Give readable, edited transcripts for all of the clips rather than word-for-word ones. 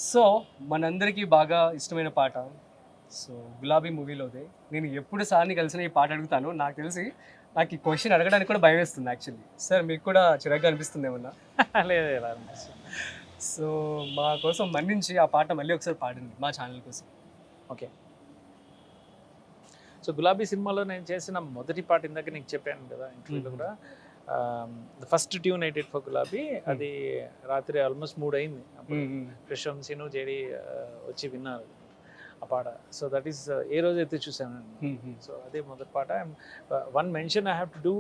So మనందరికీ బాగా ఇష్టమైన పాట సో గులాబీ మూవీలోదే. నేను ఎప్పుడు సార్ని కలిసిన ఈ పాట అడుగుతాను. నాకు తెలిసి నాకు ఈ క్వశ్చన్ అడగడానికి కూడా భయం వేస్తుంది యాక్చువల్లీ. సార్ మీకు కూడా చిరాగ్గా అనిపిస్తుంది ఏమన్నా? లేదు ఇలా అనిపిస్తుంది. సో మా కోసం మన్నించి ఆ పాట మళ్ళీ ఒకసారి పాడండి మా ఛానల్ కోసం. ఓకే. సో గులాబీ సినిమాలో నేను చేసిన మొదటి పాట ఇందాక నీకు చెప్పాను కదా ఇంటర్వ్యూలో కూడా, the first tune I did for గులాబీ, అది రాత్రి ఆల్మోస్ట్ 3 అయింది. కృష్ణ సీను జేడి వచ్చి విన్నారు ఆ పాట. సో దట్ ఈస్ ఏ రోజు అయితే చూసాను. సో అదే మొదటి పాట. One mention I have to do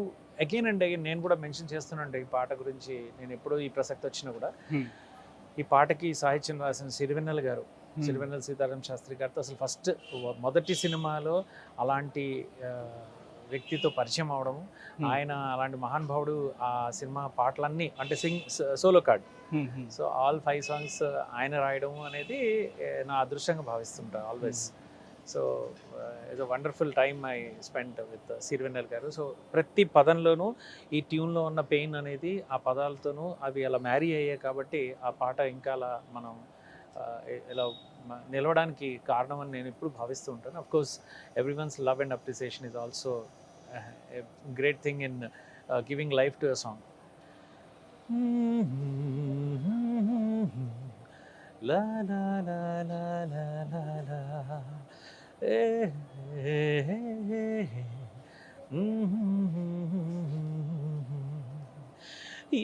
again and again. నేను కూడా మెన్షన్ చేస్తున్నాను ఈ పాట గురించి. నేను ఎప్పుడూ ఈ ప్రసక్తి వచ్చినా కూడా ఈ పాటకి సాహిత్యం రాసిన సిరివెన్నెల గారు, సిరివెన్నెల సీతారాం శాస్త్రి గారితో అసలు ఫస్ట్ మొదటి సినిమాలో అలాంటి వ్యక్తితో పరిచయం అవడము, ఆయన అలాంటి మహానుభావుడు ఆ సినిమా పాటలన్నీ అంటే solo card, so all 5 songs ఆయన రాయడం అనేది నా అదృష్టంగా భావిస్తుంటాను always. So it's a wonderful time I spend with Sirivennela garu. So ప్రతి పదంలోనూ ఈ ట్యూన్లో ఉన్న పెయిన్ అనేది ఆ పదాలతోనూ అవి అలా మ్యారీ అయ్యాయి కాబట్టి ఆ పాట ఇంకా అలా మనం ఇలా నిలవడానికి కారణం అని నేను ఎప్పుడు భావిస్తూ ఉంటాను. Of course everyone's love and appreciation is also a great thing in giving life to a song. La la la la la la la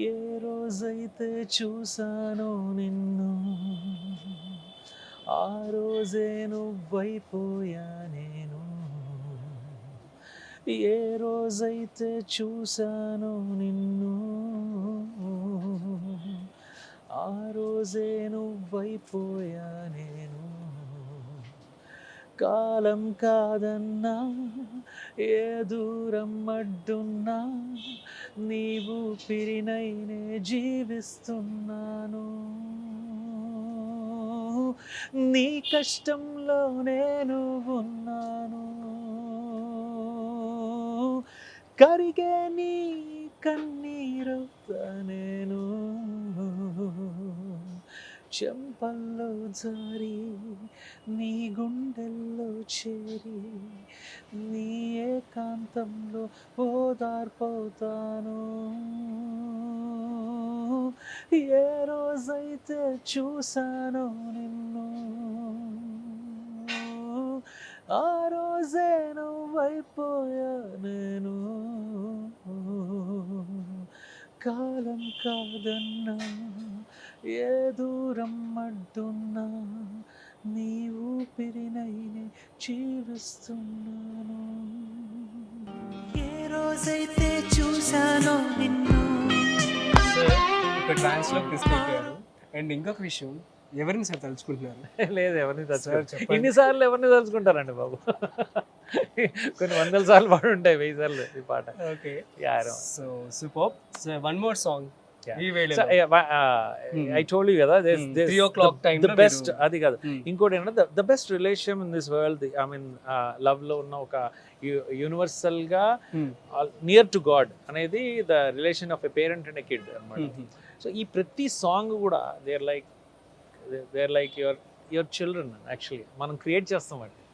ఏ రోజైతే చూసానో నిన్ను ఆ రోజే నువ్వైపోయా నేను, ఏ రోజైతే చూసానో నిన్ను ఆ రోజే నువ్వైపోయా నేను. కాలం కాదన్నా ఏ దూరం అడ్డున్నా నీవు పిరినైనే జీవిస్తున్నాను. నీ కష్టంలో నేను ఉన్నాను, కరిగే నీ కన్నీరవుతా నేను. చెంపల్లో జారి నీ గుండెల్లో చేరి నీ ఏకాంతంలో ఓదార్పవుతాను. ఏ రోజైతే చూసానో నిన్ను ఆ రోజే నువ్వైపోయా నేను. కాలం కాదన్నా ఏ దూరం అడ్డున్నా నీ ఊపిరినైనే జీవిస్తున్నాను. ఏ రోజైతే చూసానో నిన్ను. ఒక ట్రాన్స్లోకి తీసుకెళ్ళిపోయారు. అండ్ ఇంకొక విషయం, ఎవరిని సార్ తలుచుకుంటున్నారు? లేదు, ఎవరిని తలుచుకుంటారు? ఇన్నిసార్లు ఎవరిని తలుచుకుంటారండి బాబు? కొన్ని 100 సార్లు పాడు ఉంటాయి, 1000 సార్లు ఈ పాట. ఓకే, యార్. So super. So one more song ఈ వేళ ఐ టోల్డ్ యూ కదా, 3 o'clock time ద బెస్ట్. అది కాదు, ఇంకోటి ఏంటంటే the best relation in this world, I mean love లో ఉన్న ఒక యూనివర్సల్ గా నియర్ టు గాడ్ అనేది the relation of a parent and a kid అన్నమాట. సో ఈ ప్రతి సాంగ్ కూడా they are like your children actually. మనం క్రియేట్ చేస్తాం వాటిని.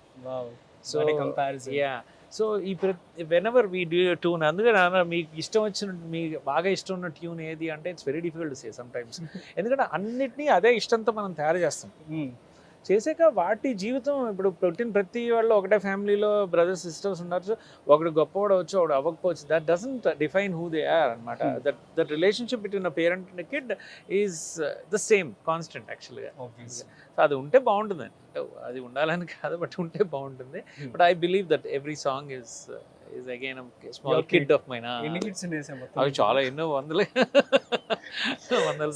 So comparison. యా. సో ఈ వెనెవర్ వీ డూ ట్యూన్, అందుకని మీకు ఇష్టం వచ్చిన, మీకు బాగా ఇష్టం ఉన్న ట్యూన్ ఏది అంటే it's very difficult to say some times. ఎందుకంటే అన్నిటినీ అదే ఇష్టంతో మనం తయారు చేస్తాం. చేసాక వాటి జీవితం, ఇప్పుడు పుట్టిన ప్రతి వాళ్ళు ఒకటే ఫ్యామిలీలో బ్రదర్స్ సిస్టర్స్ ఉండొచ్చు, ఒకడు గొప్పవాడు అవ్వచ్చు, ఒకడు అవ్వకపోవచ్చు. That doesn't define who they are అనమాట. That relationship between a parent and kid is the same constant యాక్చువల్గా. సో అది ఉంటే బాగుంటుందండి. అది ఉండాలని కాదు, బట్ ఉంటే బాగుంటుంది. But I believe that every song is again small kid of mine. అవి చాలా ఎన్నో వందల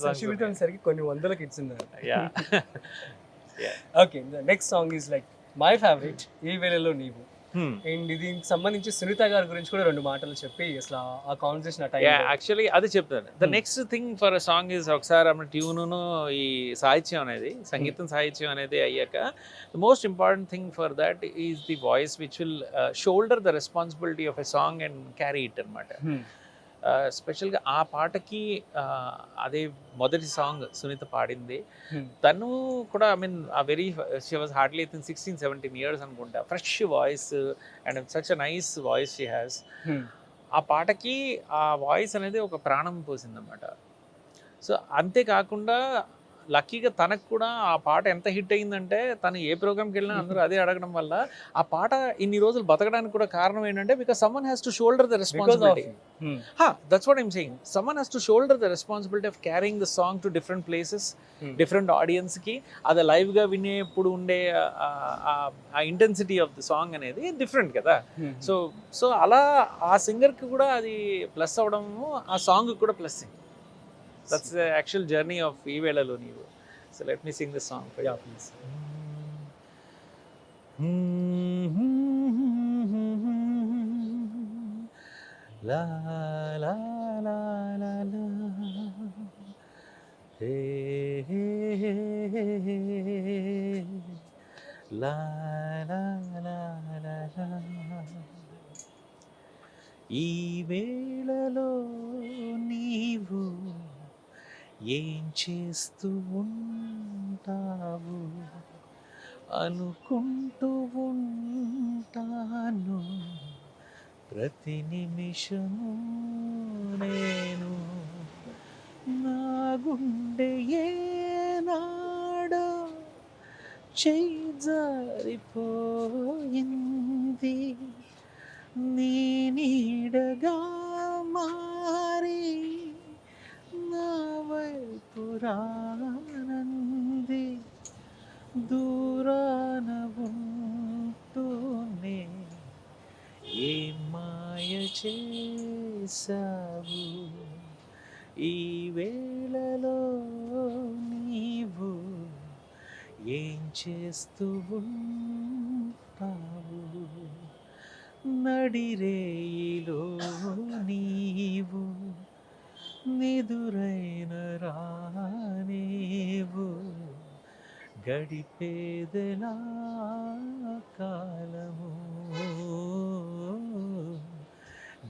సాంగ్స్ సరికి కొన్ని 100 కిడ్స్ ఉన్నారు. Yeah. Okay, the next song is like my favourite, ఈ వేళలో నీవు. అండ్ దీనికి సంబంధించి సునీత గారి గురించి కూడా 2 మాటలు చెప్పి అసలు ఆ కాన్వర్సేషన్ యాక్చువల్లీ అది చెప్తాను. The next thing for a song is, ఒకసారి మన ట్యూను ఈ సాహిత్యం అనేది, సంగీతం సాహిత్యం అనేది అయ్యాక the most important thing for that is the voice which will shoulder the responsibility of a song and carry it అనమాట. స్పెషల్గా ఆ పాటకి అదే మొదటి సాంగ్ సునీత పాడింది. Hmm. తను కూడా I mean uh very she was hardly I think 16-17 years అనుకుంటా. Fresh voice and such a nice voice she has. Hmm. ఆ పాటకి ఆ వాయిస్ అనేది ఒక ప్రాణం పోసిందన్నమాట. సో అంతేకాకుండా లక్కీగా తనకు కూడా ఆ పాట ఎంత హిట్ అయిందంటే తను ఏ ప్రోగ్రామ్కి వెళ్ళినా అందరూ అదే అడగడం వల్ల ఆ పాట ఇన్ని రోజులు బతకడానికి కూడా కారణం ఏంటంటే because someone has to shoulder the Because of responsibility. Hmm. That's what I'm saying. Someone has to shoulder the responsibility of carrying the song to different places, different audience కి. అది లైవ్గా వినేప్పుడు ఉండే ఆ ఇంటెన్సిటీ ఆఫ్ ద సాంగ్ అనేది different కదా. So అలా ఆ సింగర్కి కూడా అది ప్లస్ అవడము, ఆ సాంగ్ కూడా plus. That's the actual journey of ఈ వేళలో నీవు. So let me Singh the song. Yeah, please. La la la la la, hey hey hey hey, la la la la la. ఈ వేళలో నీవు ఏం చేస్తూ ఉంటావు అనుకుంటూ ఉంటాను ప్రతి నిమిషము నేను. నా గుండె ఏనాడో చెయ్యి జారిపోయింది, నీ నీడగా మారి నా వైపు రానంది. దూరాన ఉంటూనే ఏ మాయ చేసావు, ఈ వేళలో నీవు ఏం చేస్తూ ఉంటావు. నడిరేయిలో నీవు నిదురైన రానేవు, గడిపేదెలా కాలము,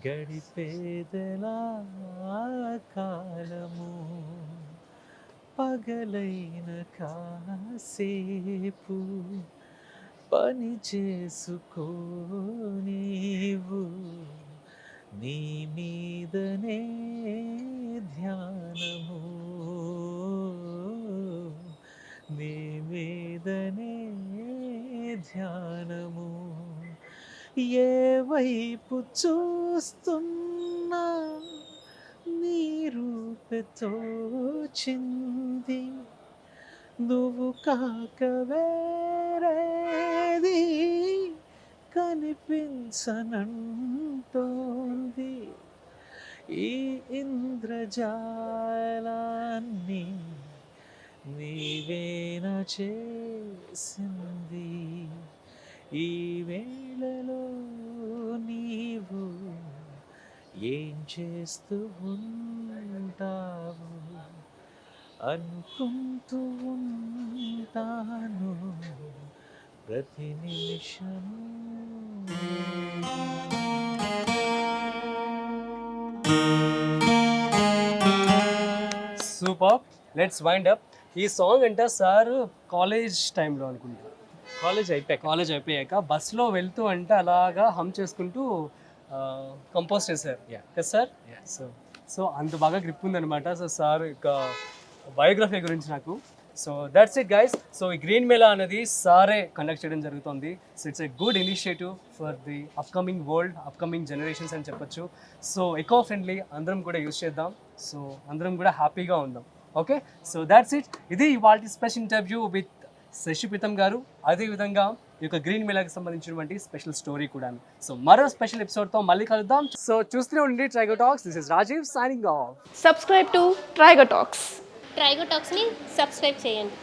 గడిపేదెలా కాలము. పగలైన కాసేపు పని చేసుకోనీవు, నీ మీదనే ధ్యానము, నీ మీదనే ధ్యానము. ఏ వైపు చూస్తున్నా నీ రూపే తోచింది, నువ్వు కాక వేరేది కనిపించనంటోంది. ఈ ఇంద్రజాలాన్ని నీవేనా చేసింది, ఈ వేళలో నీవు ఏం చేస్తూ ఉంటావు అనుకుంటూ ఉంటాను ప్రతి నిమిషము. సూపర్. Let's wind up. ఈ సాంగ్ అంటే సార్ కాలేజ్ టైంలో అనుకుంటా, కాలేజ్ అయిపోయాక బస్సులో వెళ్తూ అంటే అలాగా హమ్ చేసుకుంటూ కంపోజ్ చేశారు కదా సార్. సో అంత బాగా గ్రిప్ ఉందన్నమాట. సో సార్ యొక్క బయోగ్రఫీ గురించి నాకు. So that's it guys. So ఈ గ్రీన్ మేళా అనేది సారే కండక్ట్ చేయడం జరుగుతుంది. So it's a good initiative for the upcoming world, upcoming generations అని చెప్పొచ్చు. సో ఎకో ఫ్రెండ్లీ అందరం కూడా యూజ్ చేద్దాం. సో అందరం కూడా హ్యాపీగా ఉందాం. Okay, so that's it. ఇది ఇవాళ స్పెషల్ ఇంటర్వ్యూ విత్ శశిపితం గారు. అదేవిధంగా ఈ యొక్క గ్రీన్ మేళాకి సంబంధించినటువంటి స్పెషల్ స్టోరీ కూడా. సో మరో స్పెషల్ ఎపిసోడ్తో మళ్ళీ కలుద్దాం. సో చూస్తూనే ఉండండి Trigo Talks. This is Rajiv signing off. Subscribe to Trigo Talks. Trigo టాక్స్ని సబ్స్క్రైబ్ చేయండి.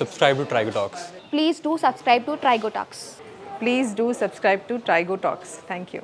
Subscribe to Trigo Talks. Please do subscribe to Trigo Talks. Please do subscribe to Trigo Talks. Thank you.